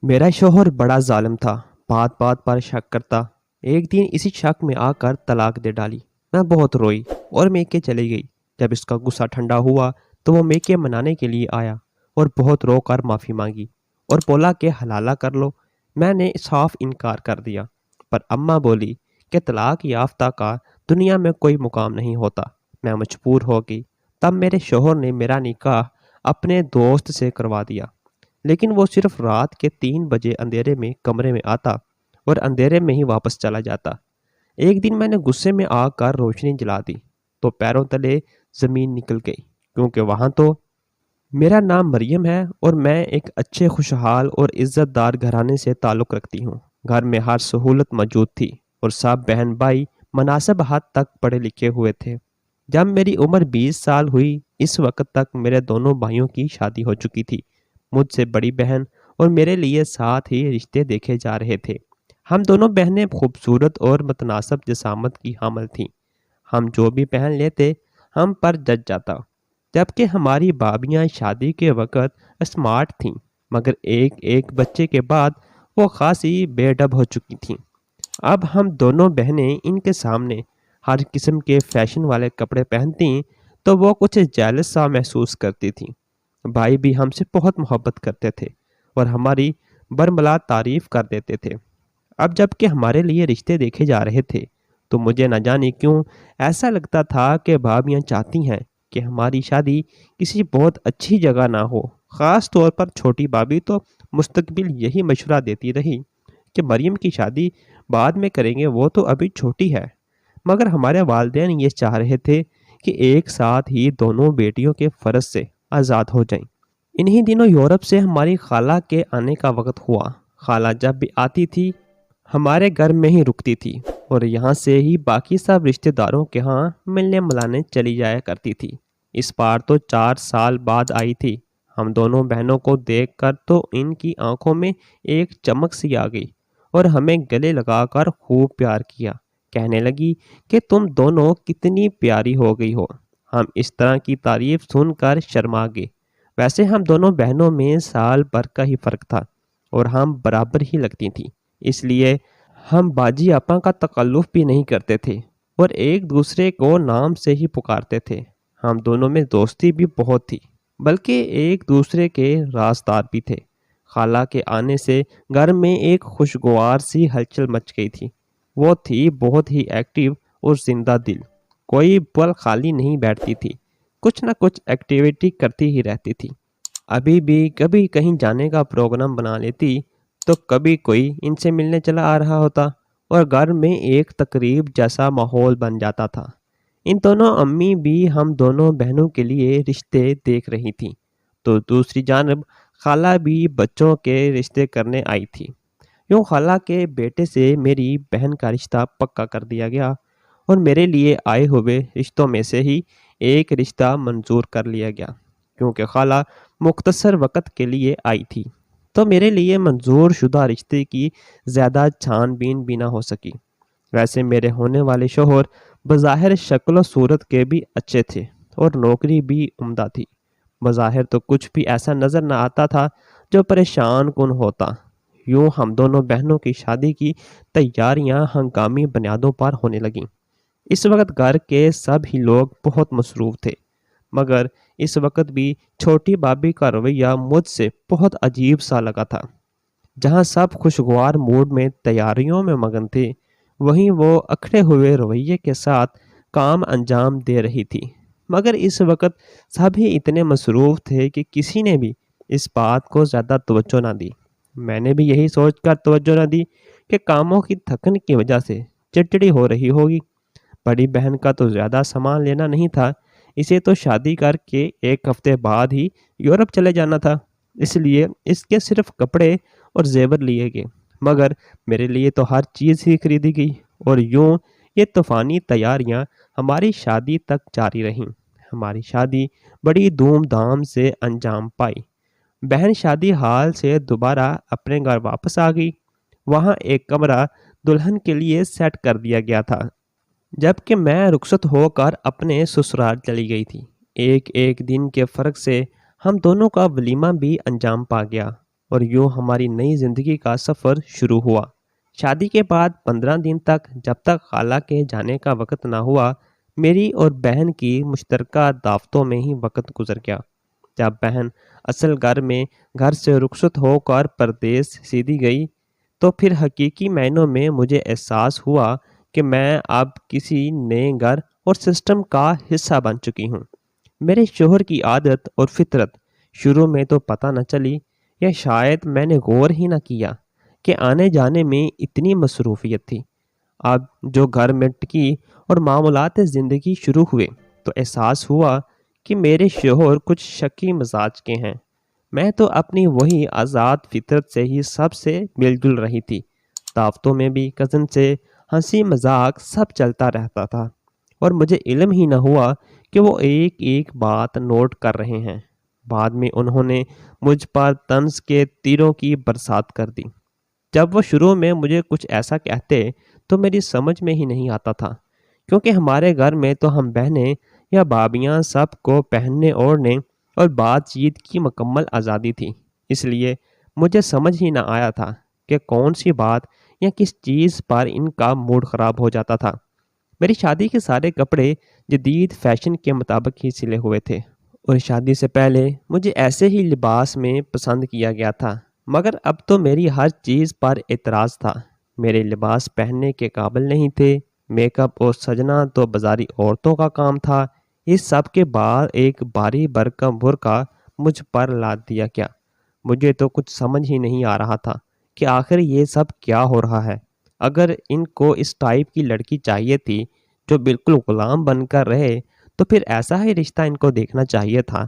میرا شوہر بڑا ظالم تھا، بات بات پر شک کرتا۔ ایک دن اسی شک میں آ کر طلاق دے ڈالی۔ میں بہت روئی اور میکے چلی گئی۔ جب اس کا غصہ ٹھنڈا ہوا تو وہ میکے منانے کے لیے آیا اور بہت رو کر معافی مانگی اور بولا کہ حلالہ کر لو۔ میں نے صاف انکار کر دیا، پر اماں بولی کہ طلاق یافتہ کا دنیا میں کوئی مقام نہیں ہوتا۔ میں مجبور ہو گئی۔ تب میرے شوہر نے میرا نکاح اپنے دوست سے کروا دیا، لیکن وہ صرف رات کے 3 بجے اندھیرے میں کمرے میں آتا اور اندھیرے میں ہی واپس چلا جاتا۔ ایک دن میں نے غصے میں آ کر روشنی جلا دی تو پیروں تلے زمین نکل گئی، کیونکہ وہاں تو میرا نام مریم ہے اور میں ایک اچھے خوشحال اور عزت دار گھرانے سے تعلق رکھتی ہوں۔ گھر میں ہر سہولت موجود تھی اور سب بہن بھائی مناسب حد تک پڑھے لکھے ہوئے تھے۔ جب میری عمر 20 سال ہوئی، اس وقت تک میرے دونوں بھائیوں کی شادی ہو چکی تھی۔ مجھ سے بڑی بہن اور میرے لیے ساتھ ہی رشتے دیکھے جا رہے تھے۔ ہم دونوں بہنیں خوبصورت اور متناسب جسامت کی حامل تھیں۔ ہم جو بھی پہن لیتے ہم پر جچ جاتا، جبکہ ہماری بابیاں شادی کے وقت اسمارٹ تھیں، مگر ایک ایک بچے کے بعد وہ خاصی بے ڈب ہو چکی تھیں۔ اب ہم دونوں بہنیں ان کے سامنے ہر قسم کے فیشن والے کپڑے پہنتی تو وہ کچھ جیلس سا محسوس کرتی تھیں۔ بھائی بھی ہم سے بہت محبت کرتے تھے اور ہماری برملا تعریف کر دیتے تھے۔ اب جب کہ ہمارے لیے رشتے دیکھے جا رہے تھے تو مجھے نہ جانے کیوں ایسا لگتا تھا کہ بھابیاں چاہتی ہیں کہ ہماری شادی کسی بہت اچھی جگہ نہ ہو۔ خاص طور پر چھوٹی بھابی تو مستقبل یہی مشورہ دیتی رہی کہ مریم کی شادی بعد میں کریں گے، وہ تو ابھی چھوٹی ہے۔ مگر ہمارے والدین یہ چاہ رہے تھے کہ ایک ساتھ ہی دونوں بیٹیوں کے فرض سے آزاد ہو جائیں۔ انہی دنوں یورپ سے ہماری خالہ کے آنے کا وقت ہوا۔ خالہ جب بھی آتی تھی ہمارے گھر میں ہی رکتی تھی اور یہاں سے ہی باقی سب رشتہ داروں کے ہاں ملنے ملانے چلی جایا کرتی تھی۔ اس بار تو 4 سال بعد آئی تھی۔ ہم دونوں بہنوں کو دیکھ کر تو ان کی آنکھوں میں ایک چمک سی آ گئی اور ہمیں گلے لگا کر خوب پیار کیا۔ کہنے لگی کہ تم دونوں کتنی پیاری ہو گئی ہو۔ ہم اس طرح کی تعریف سن کر شرما گئے۔ ویسے ہم دونوں بہنوں میں سال بھر کا ہی فرق تھا اور ہم برابر ہی لگتی تھیں، اس لیے ہم باجی آپا کا تکلف بھی نہیں کرتے تھے اور ایک دوسرے کو نام سے ہی پکارتے تھے۔ ہم دونوں میں دوستی بھی بہت تھی، بلکہ ایک دوسرے کے رازدار بھی تھے۔ خالہ کے آنے سے گھر میں ایک خوشگوار سی ہلچل مچ گئی تھی۔ وہ تھی بہت ہی ایکٹیو اور زندہ دل، کوئی پل خالی نہیں بیٹھتی تھی، کچھ نہ کچھ ایکٹیویٹی کرتی ہی رہتی تھی۔ ابھی بھی کبھی کہیں جانے کا پروگرام بنا لیتی تو کبھی کوئی ان سے ملنے چلا آ رہا ہوتا اور گھر میں ایک تقریب جیسا ماحول بن جاتا تھا۔ ان دونوں امی بھی ہم دونوں بہنوں کے لیے رشتے دیکھ رہی تھیں تو دوسری جانب خالہ بھی بچوں کے رشتے کرنے آئی تھی۔ یوں خالہ کے بیٹے سے میری بہن کا رشتہ پکا کر دیا گیا اور میرے لیے آئے ہوئے رشتوں میں سے ہی ایک رشتہ منظور کر لیا گیا۔ کیونکہ خالہ مختصر وقت کے لیے آئی تھی تو میرے لیے منظور شدہ رشتے کی زیادہ چھان بین بھی نہ ہو سکی۔ ویسے میرے ہونے والے شوہر بظاہر شکل و صورت کے بھی اچھے تھے اور نوکری بھی عمدہ تھی۔ بظاہر تو کچھ بھی ایسا نظر نہ آتا تھا جو پریشان کن ہوتا۔ یوں ہم دونوں بہنوں کی شادی کی تیاریاں ہنگامی بنیادوں پر ہونے لگیں۔ اس وقت گھر کے سب ہی لوگ بہت مصروف تھے، مگر اس وقت بھی چھوٹی بھابی کا رویہ مجھ سے بہت عجیب سا لگا تھا۔ جہاں سب خوشگوار موڈ میں تیاریوں میں مگن تھے، وہیں وہ اکھڑے ہوئے رویے کے ساتھ کام انجام دے رہی تھی۔ مگر اس وقت سب ہی اتنے مصروف تھے کہ کسی نے بھی اس بات کو زیادہ توجہ نہ دی۔ میں نے بھی یہی سوچ کر توجہ نہ دی کہ کاموں کی تھکن کی وجہ سے چڑچڑی ہو رہی ہوگی۔ بڑی بہن کا تو زیادہ سامان لینا نہیں تھا، اسے تو شادی کر کے 1 ہفتے بعد ہی یورپ چلے جانا تھا، اس لیے اس کے صرف کپڑے اور زیور لیے گئے، مگر میرے لیے تو ہر چیز ہی خریدی گئی۔ اور یوں یہ طوفانی تیاریاں ہماری شادی تک جاری رہیں۔ ہماری شادی بڑی دھوم دھام سے انجام پائی۔ بہن شادی ہال سے دوبارہ اپنے گھر واپس آ گئی۔ وہاں ایک کمرہ دلہن کے لیے سیٹ کر دیا گیا تھا، جبکہ میں رخصت ہو کر اپنے سسرال چلی گئی تھی۔ ایک ایک دن کے فرق سے ہم دونوں کا ولیمہ بھی انجام پا گیا۔ اور یوں ہماری نئی زندگی کا سفر شروع ہوا۔ شادی کے بعد 15 دن تک، جب تک خالہ کے جانے کا وقت نہ ہوا، میری اور بہن کی مشترکہ دعوتوں میں ہی وقت گزر گیا۔ جب بہن اصل گھر سے رخصت ہو کر پردیس سیدھی گئی، تو پھر حقیقی معنوں میں مجھے احساس ہوا کہ میں اب کسی نئے گھر اور سسٹم کا حصہ بن چکی ہوں۔ میرے شوہر کی عادت اور فطرت شروع میں تو پتہ نہ چلی، یا شاید میں نے غور ہی نہ کیا کہ آنے جانے میں اتنی مصروفیت تھی۔ اب جو گھر میں ٹکی اور معمولات زندگی شروع ہوئے، تو احساس ہوا کہ میرے شوہر کچھ شکی مزاج کے ہیں۔ میں تو اپنی وہی آزاد فطرت سے ہی سب سے مل جل رہی تھی۔ دعوتوں میں بھی کزن سے ہنسی مذاق سب چلتا رہتا تھا، اور مجھے علم ہی نہ ہوا کہ وہ ایک ایک بات نوٹ کر رہے ہیں۔ بعد میں انہوں نے مجھ پر طنز کے تیروں کی برسات کر دی۔ جب وہ شروع میں مجھے کچھ ایسا کہتے تو میری سمجھ میں ہی نہیں آتا تھا، کیونکہ ہمارے گھر میں تو ہم بہنیں یا بھابیاں سب کو پہننے اوڑھنے اور بات چیت کی مکمل آزادی تھی۔ اس لیے مجھے سمجھ ہی نہ آیا تھا کہ کون سی بات یا کس چیز پر ان کا موڈ خراب ہو جاتا تھا۔ میری شادی کے سارے کپڑے جدید فیشن کے مطابق ہی سلے ہوئے تھے، اور شادی سے پہلے مجھے ایسے ہی لباس میں پسند کیا گیا تھا، مگر اب تو میری ہر چیز پر اعتراض تھا۔ میرے لباس پہننے کے قابل نہیں تھے، میک اپ اور سجنا تو بازاری عورتوں کا کام تھا۔ اس سب کے بعد ایک بھاری بھرکم برقع مجھ پر لاد دیا گیا۔ مجھے تو کچھ سمجھ ہی نہیں آ رہا تھا کہ آخر یہ سب کیا ہو رہا ہے۔ اگر ان کو اس ٹائپ کی لڑکی چاہیے تھی جو بالکل غلام بن کر رہے، تو پھر ایسا ہی رشتہ ان کو دیکھنا چاہیے تھا،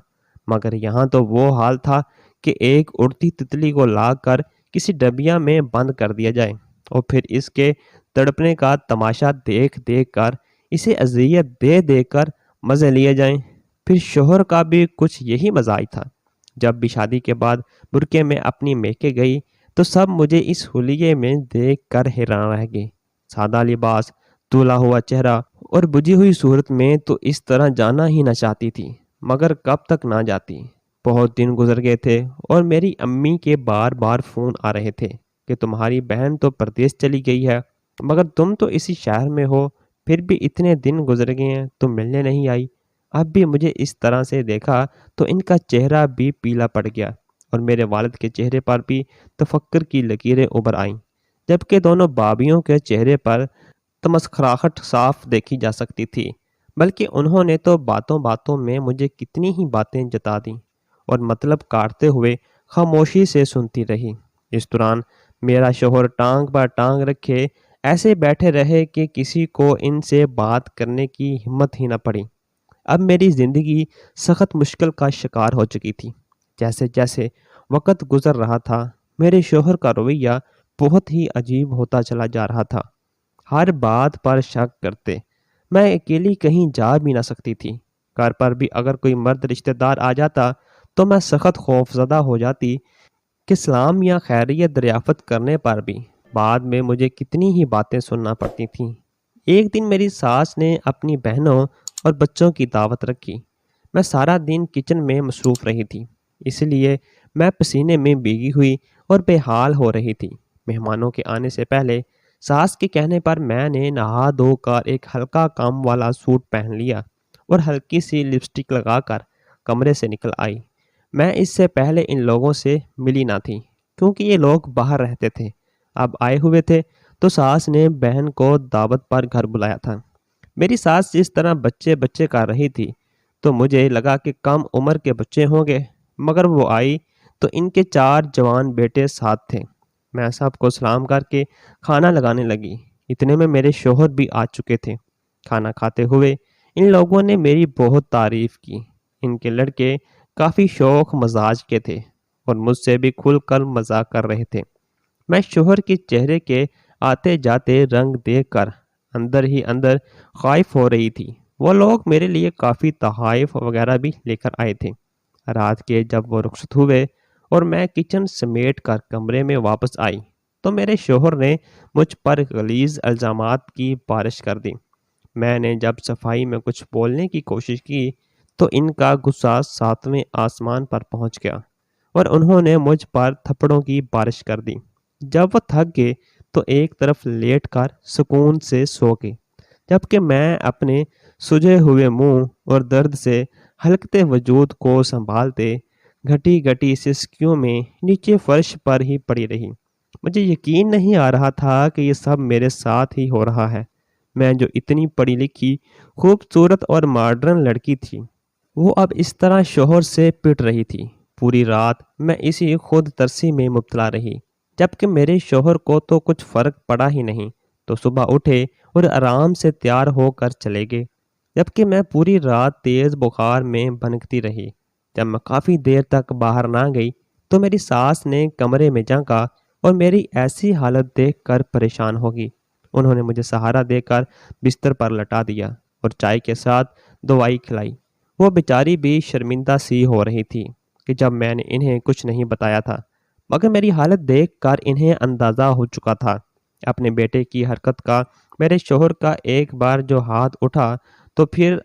مگر یہاں تو وہ حال تھا کہ ایک اڑتی تتلی کو لا کر کسی ڈبیا میں بند کر دیا جائے، اور پھر اس کے تڑپنے کا تماشا دیکھ دیکھ کر، اسے اذیت دے دے کر مزے لیے جائیں۔ پھر شوہر کا بھی کچھ یہی مزاج تھا۔ جب بھی شادی کے بعد برقعے میں اپنی میکے گئی، تو سب مجھے اس حلیے میں دیکھ کر حیران رہ گئے۔ سادہ لباس، دھلا ہوا چہرہ اور بجھی ہوئی صورت میں تو اس طرح جانا ہی نہ چاہتی تھی، مگر کب تک نہ جاتی۔ بہت دن گزر گئے تھے، اور میری امی کے بار بار فون آ رہے تھے کہ تمہاری بہن تو پردیس چلی گئی ہے، مگر تم تو اسی شہر میں ہو، پھر بھی اتنے دن گزر گئے ہیں تم ملنے نہیں آئی۔ اب بھی مجھے اس طرح سے دیکھا تو ان کا چہرہ بھی پیلا پڑ گیا، اور میرے والد کے چہرے پر بھی تفکر کی لکیریں ابھر آئیں، جبکہ دونوں بابیوں کے چہرے پر تمسخراہٹ صاف دیکھی جا سکتی تھی۔ بلکہ انہوں نے تو باتوں باتوں میں مجھے کتنی ہی باتیں جتا دیں، اور مطلب کاٹتے ہوئے خاموشی سے سنتی رہی۔ اس دوران میرا شوہر ٹانگ پر ٹانگ رکھے ایسے بیٹھے رہے کہ کسی کو ان سے بات کرنے کی ہمت ہی نہ پڑی۔ اب میری زندگی سخت مشکل کا شکار ہو چکی تھی۔ جیسے جیسے وقت گزر رہا تھا، میرے شوہر کا رویہ بہت ہی عجیب ہوتا چلا جا رہا تھا۔ ہر بات پر شک کرتے، میں اکیلی کہیں جا بھی نہ سکتی تھی۔ گھر پر بھی اگر کوئی مرد رشتہ دار آ جاتا تو میں سخت خوفزدہ ہو جاتی کہ سلام یا خیریت دریافت کرنے پر بھی بعد میں مجھے کتنی ہی باتیں سننا پڑتی تھیں۔ ایک دن میری ساس نے اپنی بہنوں اور بچوں کی دعوت رکھی۔ میں سارا دن کچن میں مصروف رہی تھی، اس لیے میں پسینے میں بھیگی ہوئی اور بے حال ہو رہی تھی۔ مہمانوں کے آنے سے پہلے ساس کے کہنے پر میں نے نہا دھو کر ایک ہلکا کام والا سوٹ پہن لیا اور ہلکی سی لپسٹک لگا کر کمرے سے نکل آئی۔ میں اس سے پہلے ان لوگوں سے ملی نہ تھی، کیونکہ یہ لوگ باہر رہتے تھے۔ اب آئے ہوئے تھے تو ساس نے بہن کو دعوت پر گھر بلایا تھا۔ میری ساس جس طرح بچے بچے کر رہی تھی، تو مجھے لگا کہ کم عمر کے بچے ہوں گے، مگر وہ آئی تو ان کے 4 جوان بیٹے ساتھ تھے۔ میں سب کو سلام کر کے کھانا لگانے لگی۔ اتنے میں میرے شوہر بھی آ چکے تھے۔ کھانا کھاتے ہوئے ان لوگوں نے میری بہت تعریف کی۔ ان کے لڑکے کافی شوخ مزاج کے تھے اور مجھ سے بھی کھل کر مذاق کر رہے تھے۔ میں شوہر کے چہرے کے آتے جاتے رنگ دیکھ کر اندر ہی اندر خائف ہو رہی تھی۔ وہ لوگ میرے لیے کافی تحائف وغیرہ بھی لے کر آئے تھے۔ رات کے جب وہ رخصت ہوئے اور میں کچن سمیٹ کر کمرے میں واپس آئی، تو میرے شوہر نے مجھ پر غلیظ الزامات کی بارش کر دی۔ میں نے جب صفائی میں کچھ بولنے کی کوشش کی تو ان کا غصہ 7ویں آسمان پر پہنچ گیا۔ اور انہوں نے مجھ پر تھپڑوں کی بارش کر دی۔ جب وہ تھک گئے تو ایک طرف لیٹ کر سکون سے سو گئے، جبکہ میں اپنے سجے ہوئے منہ اور درد سے ہلکتے وجود کو سنبھالتے گھٹی گھٹی سسکیوں میں نیچے فرش پر ہی پڑی رہی۔ مجھے یقین نہیں آ رہا تھا کہ یہ سب میرے ساتھ ہی ہو رہا ہے۔ میں جو اتنی پڑھی لکھی، خوبصورت اور ماڈرن لڑکی تھی، وہ اب اس طرح شوہر سے پٹ رہی تھی۔ پوری رات میں اسی خود ترسی میں مبتلا رہی، جبکہ میرے شوہر کو تو کچھ فرق پڑا ہی نہیں۔ تو صبح اٹھے اور آرام سے تیار ہو کر چلے گئے، جبکہ میں پوری رات تیز بخار میں بھنکتی رہی۔ جب میں کافی دیر تک باہر نہ گئی تو میری ساس نے کمرے میں جھانکا اور میری ایسی حالت دیکھ کر پریشان ہوگی۔ انہوں نے مجھے سہارا دے کر بستر پر لٹا دیا اور چائے کے ساتھ دوائی کھلائی۔ وہ بیچاری بھی شرمندہ سی ہو رہی تھی کہ جب میں نے انہیں کچھ نہیں بتایا تھا، مگر میری حالت دیکھ کر انہیں اندازہ ہو چکا تھا اپنے بیٹے کی حرکت کا۔ میرے شوہر کا ایک بار جو ہاتھ اٹھا تو پھر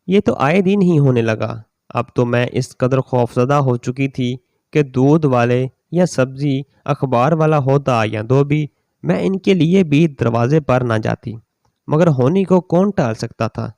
یہ تو آئے دن ہی ہونے لگا۔ اب تو میں اس قدر خوفزدہ ہو چکی تھی کہ دودھ والے یا سبزی اخبار والا ہوتا یا دھوبی، میں ان کے لیے بھی دروازے پر نہ جاتی۔ مگر ہونی کو کون ٹال سکتا تھا؟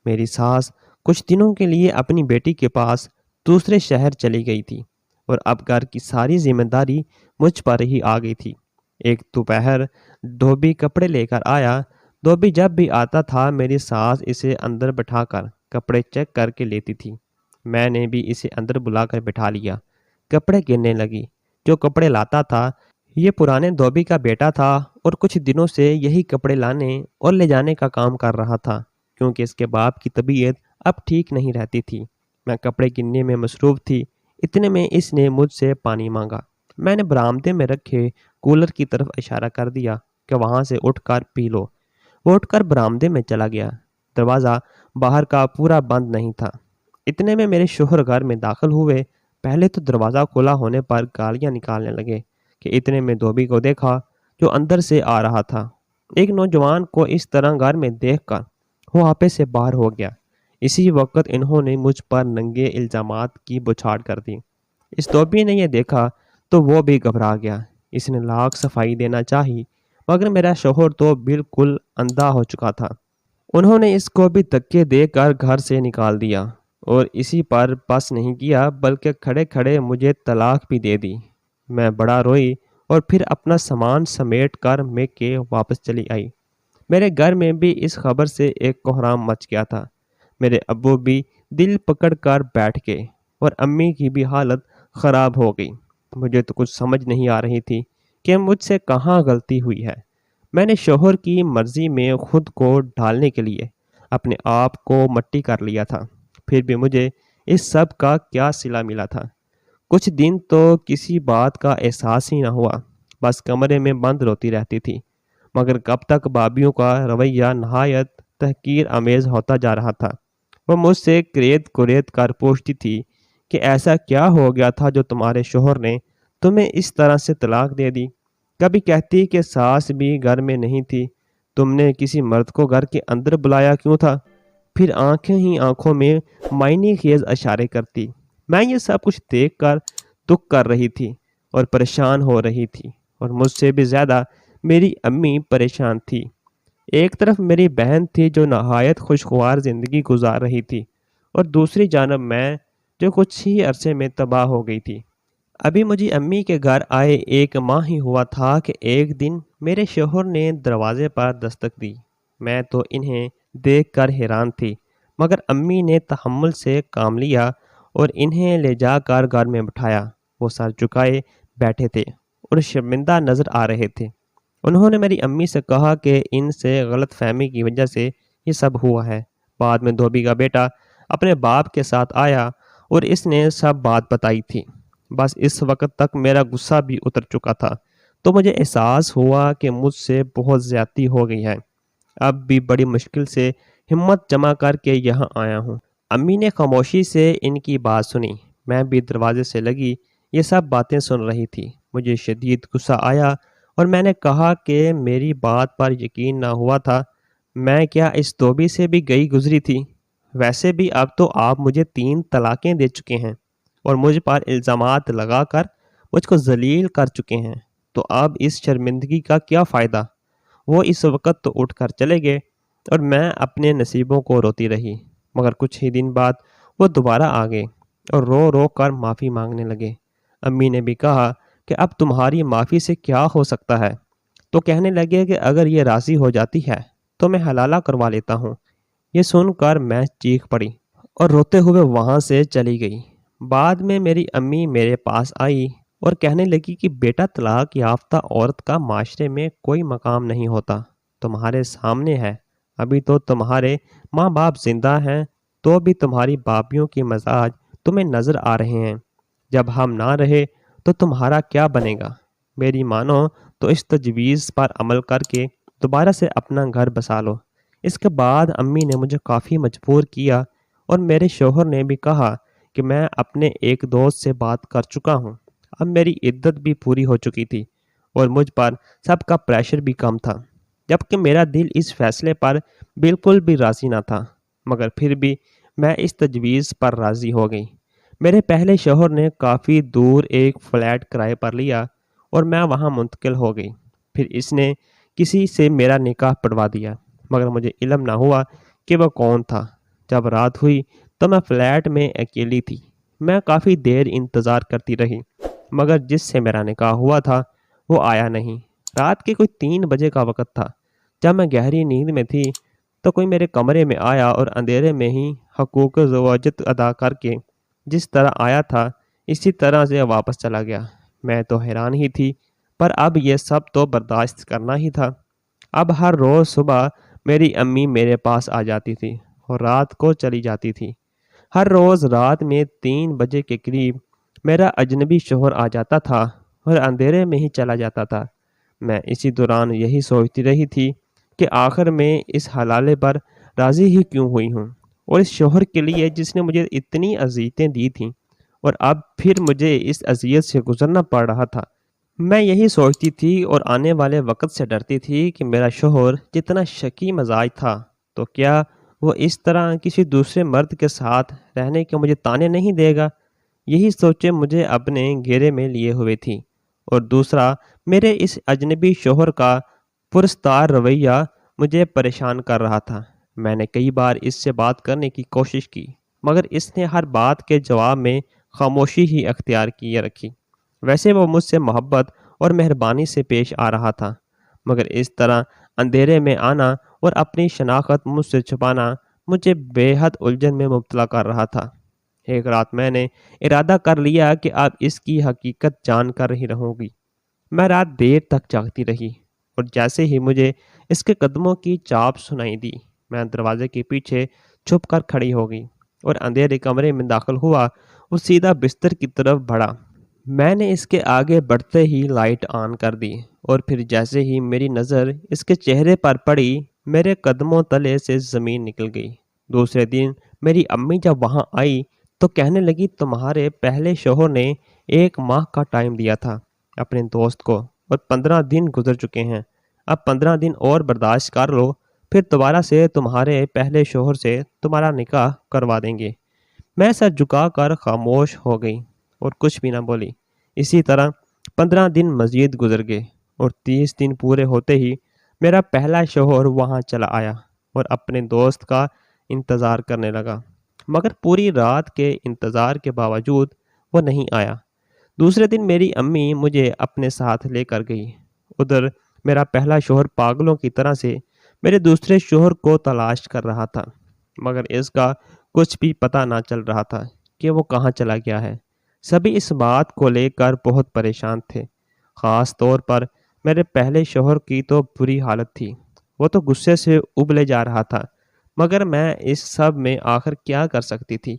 میری ساس کچھ دنوں کے لیے اپنی بیٹی کے پاس دوسرے شہر چلی گئی تھی اور اب گھر کی ساری ذمہ داری مجھ پر ہی آ گئی تھی۔ ایک دوپہر دھوبی کپڑے لے کر آیا۔ دھوبی جب بھی آتا تھا میری ساس اسے اندر بٹھا کر کپڑے چیک کر کے لیتی تھی۔ میں نے بھی اسے اندر بلا کر بٹھا لیا۔ کپڑے گننے لگی۔ جو کپڑے لاتا تھا یہ پرانے دھوبی کا بیٹا تھا اور کچھ دنوں سے یہی کپڑے لانے اور لے جانے کا کام کر رہا تھا، کیونکہ اس کے باپ کی طبیعت اب ٹھیک نہیں رہتی تھی۔ میں کپڑے گننے میں مصروف تھی، اتنے میں اس نے مجھ سے پانی مانگا۔ میں نے برآمدے میں رکھے کولر کی طرف اشارہ کر دیا کہ وہاں سے اٹھ کر پی لو۔ وہ اٹھ کر برآمدے میں چلا گیا۔ دروازہ باہر کا پورا بند نہیں تھا۔ اتنے میں میرے شوہر گھر میں داخل ہوئے۔ پہلے تو دروازہ کھلا ہونے پر گالیاں نکالنے لگے کہ اتنے میں دھوبی کو دیکھا جو اندر سے آ رہا تھا۔ ایک نوجوان کو اس طرح گھر میں دیکھ کر وہ آپے سے باہر ہو گیا۔ اسی وقت انہوں نے مجھ پر ننگے الزامات کی بچھاڑ کر دی۔ اس دھوبی نے یہ دیکھا تو وہ بھی گھبرا گیا۔ اس نے لاکھ صفائی دینا چاہی، مگر میرا شوہر تو بالکل اندھا ہو چکا تھا۔ انہوں نے اس کو بھی دھکے دے کر گھر سے نکال دیا اور اسی پر بس نہیں کیا بلکہ کھڑے کھڑے مجھے طلاق بھی دے دی۔ میں بڑا روئی اور پھر اپنا سامان سمیٹ کر میکے واپس چلی آئی۔ میرے گھر میں بھی اس خبر سے ایک کوہرام مچ گیا تھا۔ میرے ابو بھی دل پکڑ کر بیٹھ گئے اور امی کی بھی حالت خراب ہو گئی۔ مجھے تو کچھ سمجھ نہیں آ رہی تھی کہ مجھ سے کہاں غلطی ہوئی ہے۔ میں نے شوہر کی مرضی میں خود کو ڈھالنے کے لیے اپنے آپ کو مٹی کر لیا تھا، پھر بھی مجھے اس سب کا کیا صلہ ملا تھا؟ کچھ دن تو کسی بات کا احساس ہی نہ ہوا، بس کمرے میں بند روتی رہتی تھی۔ مگر کب تک بابیوں کا رویہ نہایت تحقیر آمیز ہوتا جا رہا تھا۔ وہ مجھ سے کریت کوریت کر پوچھتی تھی کہ ایسا کیا ہو گیا تھا جو تمہارے شوہر نے تمہیں اس طرح سے طلاق دے دی؟ کبھی کہتی کہ ساس بھی گھر میں نہیں تھی، تم نے کسی مرد کو گھر کے اندر بلایا کیوں تھا؟ پھر آنکھیں ہی آنکھوں میں معنی خیز اشارے کرتی۔ میں یہ سب کچھ دیکھ کر دکھ کر رہی تھی اور پریشان ہو رہی تھی، اور مجھ سے بھی زیادہ میری امی پریشان تھی۔ ایک طرف میری بہن تھی جو نہایت خوشگوار زندگی گزار رہی تھی، اور دوسری جانب میں جو کچھ ہی عرصے میں تباہ ہو گئی تھی۔ ابھی مجھے امی کے گھر آئے 1 ماہ ہی ہوا تھا کہ ایک دن میرے شوہر نے دروازے پر دستک دی۔ میں تو انہیں دیکھ کر حیران تھی، مگر امی نے تحمل سے کام لیا اور انہیں لے جا کر گھر میں بٹھایا۔ وہ سر جھکائے بیٹھے تھے اور شرمندہ نظر آ رہے تھے۔ انہوں نے میری امی سے کہا کہ ان سے غلط فہمی کی وجہ سے یہ سب ہوا ہے۔ بعد میں دھوبی کا بیٹا اپنے باپ کے ساتھ آیا اور اس نے سب بات بتائی تھی۔ بس اس وقت تک میرا غصہ بھی اتر چکا تھا، تو مجھے احساس ہوا کہ مجھ سے بہت زیادتی ہو گئی ہے۔ اب بھی بڑی مشکل سے ہمت جمع کر کے یہاں آیا ہوں۔ امی نے خاموشی سے ان کی بات سنی۔ میں بھی دروازے سے لگی یہ سب باتیں سن رہی تھی۔ مجھے شدید غصہ آیا اور میں نے کہا کہ میری بات پر یقین نہ ہوا تھا۔ میں کیا اس دھوبی سے بھی گئی گزری تھی؟ ویسے بھی اب تو آپ مجھے 3 طلاقیں دے چکے ہیں اور مجھ پر الزامات لگا کر مجھ کو ذلیل کر چکے ہیں، تو اب اس شرمندگی کا کیا فائدہ؟ وہ اس وقت تو اٹھ کر چلے گئے اور میں اپنے نصیبوں کو روتی رہی، مگر کچھ ہی دن بعد وہ دوبارہ آ گئے اور رو رو کر معافی مانگنے لگے۔ امی نے بھی کہا کہ اب تمہاری معافی سے کیا ہو سکتا ہے؟ تو کہنے لگے کہ اگر یہ راضی ہو جاتی ہے تو میں حلالہ کروا لیتا ہوں۔ یہ سن کر میں چیخ پڑی اور روتے ہوئے وہاں سے چلی گئی۔ بعد میں میری امی میرے پاس آئی اور کہنے لگی کہ بیٹا، طلاق یافتہ عورت کا معاشرے میں کوئی مقام نہیں ہوتا، تمہارے سامنے ہے۔ ابھی تو تمہارے ماں باپ زندہ ہیں تو بھی تمہاری باپیوں کی مزاج تمہیں نظر آ رہے ہیں، جب ہم نہ رہے تو تمہارا کیا بنے گا؟ میری مانو تو اس تجویز پر عمل کر کے دوبارہ سے اپنا گھر بسا لو۔ اس کے بعد امی نے مجھے کافی مجبور کیا اور میرے شوہر نے بھی کہا کہ میں اپنے ایک دوست سے بات کر چکا ہوں۔ اب میری عدت بھی پوری ہو چکی تھی اور مجھ پر سب کا پریشر بھی کم تھا، جبکہ میرا دل اس فیصلے پر بالکل بھی راضی نہ تھا، مگر پھر بھی میں اس تجویز پر راضی ہو گئی۔ میرے پہلے شوہر نے کافی دور ایک فلیٹ کرائے پر لیا اور میں وہاں منتقل ہو گئی۔ پھر اس نے کسی سے میرا نکاح پڑھوا دیا، مگر مجھے علم نہ ہوا کہ وہ کون تھا۔ جب رات ہوئی تو میں فلیٹ میں اکیلی تھی۔ میں کافی دیر انتظار کرتی رہی، مگر جس سے میرا نکاح ہوا تھا وہ آیا نہیں۔ رات کے کوئی 3 بجے کا وقت تھا۔ جب میں گہری نیند میں تھی تو کوئی میرے کمرے میں آیا اور اندھیرے میں ہی حقوق زوجت ادا کر کے جس طرح آیا تھا اسی طرح سے واپس چلا گیا۔ میں تو حیران ہی تھی، پر اب یہ سب تو برداشت کرنا ہی تھا۔ اب ہر روز صبح میری امی میرے پاس آ جاتی تھی اور رات کو چلی جاتی تھی۔ ہر روز رات میں 3 بجے کے قریب میرا اجنبی شوہر آ جاتا تھا اور اندھیرے میں ہی چلا جاتا تھا۔ میں اسی دوران یہی سوچتی رہی تھی کہ آخر میں اس حلالے پر راضی ہی کیوں ہوئی ہوں، اور اس شوہر کے لیے جس نے مجھے اتنی اذیتیں دی تھیں، اور اب پھر مجھے اس اذیت سے گزرنا پڑ رہا تھا۔ میں یہی سوچتی تھی اور آنے والے وقت سے ڈرتی تھی کہ میرا شوہر جتنا شکی مزاج تھا تو کیا وہ اس طرح کسی دوسرے مرد کے ساتھ رہنے کے مجھے طعنے نہیں دے گا۔ یہی سوچیں مجھے اپنے گھیرے میں لیے ہوئے تھی، اور دوسرا میرے اس اجنبی شوہر کا پرستار رویہ مجھے پریشان کر رہا تھا۔ میں نے کئی بار اس سے بات کرنے کی کوشش کی، مگر اس نے ہر بات کے جواب میں خاموشی ہی اختیار کیے رکھی۔ ویسے وہ مجھ سے محبت اور مہربانی سے پیش آ رہا تھا، مگر اس طرح اندھیرے میں آنا اور اپنی شناخت مجھ سے چھپانا مجھے بے حد الجھن میں مبتلا کر رہا تھا۔ ایک رات میں نے ارادہ کر لیا کہ اب اس کی حقیقت جان کر ہی رہوں گی۔ میں رات دیر تک جاگتی رہی، اور جیسے ہی مجھے اس کے قدموں کی چاپ سنائی دی، میں دروازے کے پیچھے چھپ کر کھڑی ہو گئی اور اندھیرے کمرے میں داخل ہوا اور سیدھا بستر کی طرف بڑھا۔ میں نے اس کے آگے بڑھتے ہی لائٹ آن کر دی، اور پھر جیسے ہی میری نظر اس کے چہرے پر پڑی، میرے قدموں تلے سے زمین نکل گئی۔ دوسرے دن میری امی جب وہاں آئی تو کہنے لگی، تمہارے پہلے شوہر نے 1 ماہ کا ٹائم دیا تھا اپنے دوست کو، اور 15 دن گزر چکے ہیں۔ اب 15 دن اور برداشت کر لو، پھر دوبارہ سے تمہارے پہلے شوہر سے تمہارا نکاح کروا دیں گے۔ میں سر جھکا کر خاموش ہو گئی اور کچھ بھی نہ بولی۔ اسی طرح 15 دن مزید گزر گئے، اور 30 دن پورے ہوتے ہی میرا پہلا شوہر وہاں چلا آیا اور اپنے دوست کا انتظار کرنے لگا، مگر پوری رات کے انتظار کے باوجود وہ نہیں آیا۔ دوسرے دن میری امی مجھے اپنے ساتھ لے کر گئی۔ ادھر میرا پہلا شوہر پاگلوں کی طرح سے میرے دوسرے شوہر کو تلاش کر رہا تھا، مگر اس کا کچھ بھی پتہ نہ چل رہا تھا کہ وہ کہاں چلا گیا ہے۔ سبھی اس بات کو لے کر بہت پریشان تھے، خاص طور پر میرے پہلے شوہر کی تو بری حالت تھی۔ وہ تو غصے سے ابلے جا رہا تھا، مگر میں اس سب میں آخر کیا کر سکتی تھی؟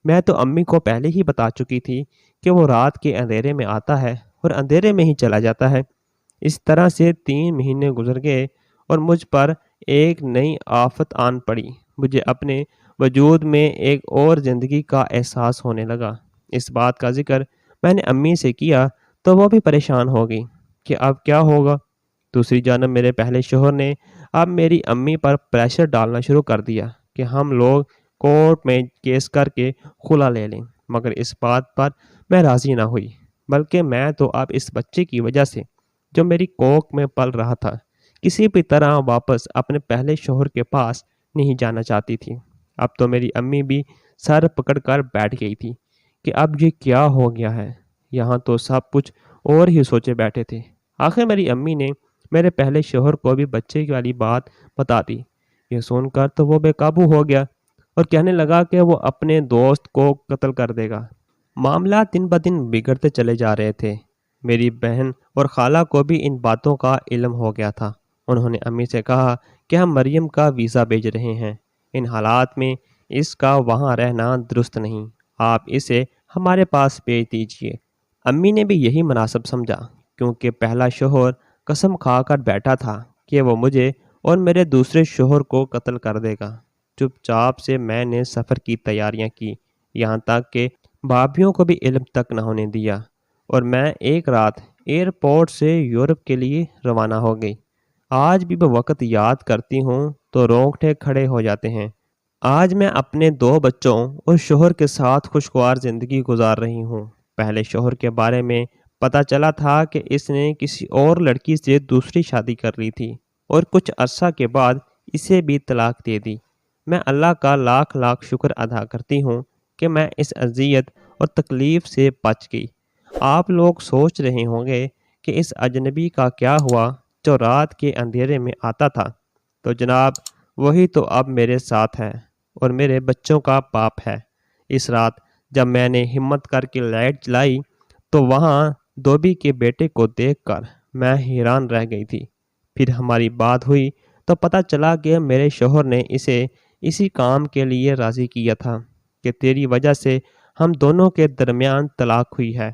میں تو امی کو پہلے ہی بتا چکی تھی کہ وہ رات کے اندھیرے میں آتا ہے اور اندھیرے میں ہی چلا جاتا ہے۔ اس طرح سے 3 مہینے گزر گئے اور مجھ پر ایک نئی آفت آن پڑی۔ مجھے اپنے وجود میں ایک اور زندگی کا احساس ہونے لگا۔ اس بات کا ذکر میں نے امی سے کیا تو وہ بھی پریشان ہو گئی کہ اب کیا ہوگا۔ دوسری جانب میرے پہلے شوہر نے اب میری امی پر پریشر ڈالنا شروع کر دیا کہ ہم لوگ کورٹ میں کیس کر کے خلا لے لیں، مگر اس بات پر میں راضی نہ ہوئی، بلکہ میں تو اب اس بچے کی وجہ سے جو میری کوکھ میں پل رہا تھا کسی بھی طرح واپس اپنے پہلے شوہر کے پاس نہیں جانا چاہتی تھی۔ اب تو میری امی بھی سر پکڑ کر بیٹھ گئی تھی کہ اب یہ کیا ہو گیا ہے، یہاں تو سب کچھ اور ہی سوچے بیٹھے تھے۔ آخر میری امی نے میرے پہلے شوہر کو بھی بچے والی بات بتا دی۔ یہ سن کر تو وہ بے قابو ہو گیا اور کہنے لگا کہ وہ اپنے دوست کو قتل کر دے گا۔ معاملات دن بدن بگڑتے چلے جا رہے تھے۔ میری بہن اور خالہ کو بھی ان باتوں کا علم ہو گیا تھا۔ انہوں نے امی سے کہا کہ ہم مریم کا ویزا بھیج رہے ہیں، ان حالات میں اس کا وہاں رہنا درست نہیں، آپ اسے ہمارے پاس بھیج دیجیے۔ امی نے بھی یہی مناسب سمجھا، کیونکہ پہلا شوہر قسم کھا کر بیٹھا تھا کہ وہ مجھے اور میرے دوسرے شوہر کو قتل کر دے گا۔ چپ چاپ سے میں نے سفر کی تیاریاں کی، یہاں تک کہ بھابھیوں کو بھی علم تک نہ ہونے دیا، اور میں ایک رات ایئرپورٹ سے یورپ کے لیے روانہ ہو گئی۔ آج بھی وہ وقت یاد کرتی ہوں تو رونگٹے کھڑے ہو جاتے ہیں۔ آج میں اپنے 2 بچوں اور شوہر کے ساتھ خوشگوار زندگی گزار رہی ہوں۔ پہلے شوہر کے بارے میں پتہ چلا تھا کہ اس نے کسی اور لڑکی سے دوسری شادی کر لی تھی اور کچھ عرصہ کے بعد اسے بھی طلاق دے دی۔ میں اللہ کا لاکھ لاکھ شکر ادا کرتی ہوں کہ میں اس اذیت اور تکلیف سے بچ گئی۔ آپ لوگ سوچ رہے ہوں گے کہ اس اجنبی کا کیا ہوا جو رات کے اندھیرے میں آتا تھا؟ تو جناب وہی تو اب میرے ساتھ ہے اور میرے بچوں کا باپ ہے۔ اس رات جب میں نے ہمت کر کے لائٹ جلائی تو وہاں دھوبی کے بیٹے کو دیکھ کر میں حیران رہ گئی تھی۔ پھر ہماری بات ہوئی تو پتہ چلا کہ میرے شوہر نے اسے اسی کام کے لیے راضی کیا تھا کہ تیری وجہ سے ہم دونوں کے درمیان طلاق ہوئی ہے،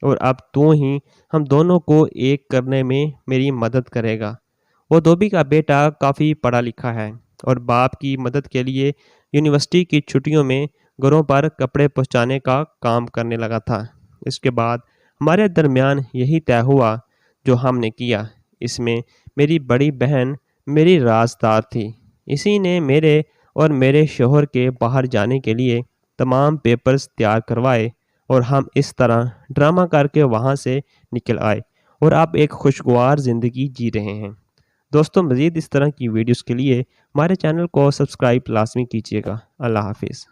اور اب تو ہی ہم دونوں کو ایک کرنے میں میری مدد کرے گا۔ وہ دھوبی کا بیٹا کافی پڑھا لکھا ہے اور باپ کی مدد کے لیے یونیورسٹی کی چھٹیوں میں گھروں پر کپڑے پہنچانے کا کام کرنے لگا تھا۔ اس کے بعد ہمارے درمیان یہی طے ہوا جو ہم نے کیا۔ اس میں میری بڑی بہن میری رازدار تھی، اسی نے میرے اور میرے شوہر کے باہر جانے کے لیے تمام پیپرز تیار کروائے، اور ہم اس طرح ڈرامہ کر کے وہاں سے نکل آئے اور اب ایک خوشگوار زندگی جی رہے ہیں۔ دوستوں، مزید اس طرح کی ویڈیوز کے لیے ہمارے چینل کو سبسکرائب لازمی کیجیے گا۔ اللہ حافظ۔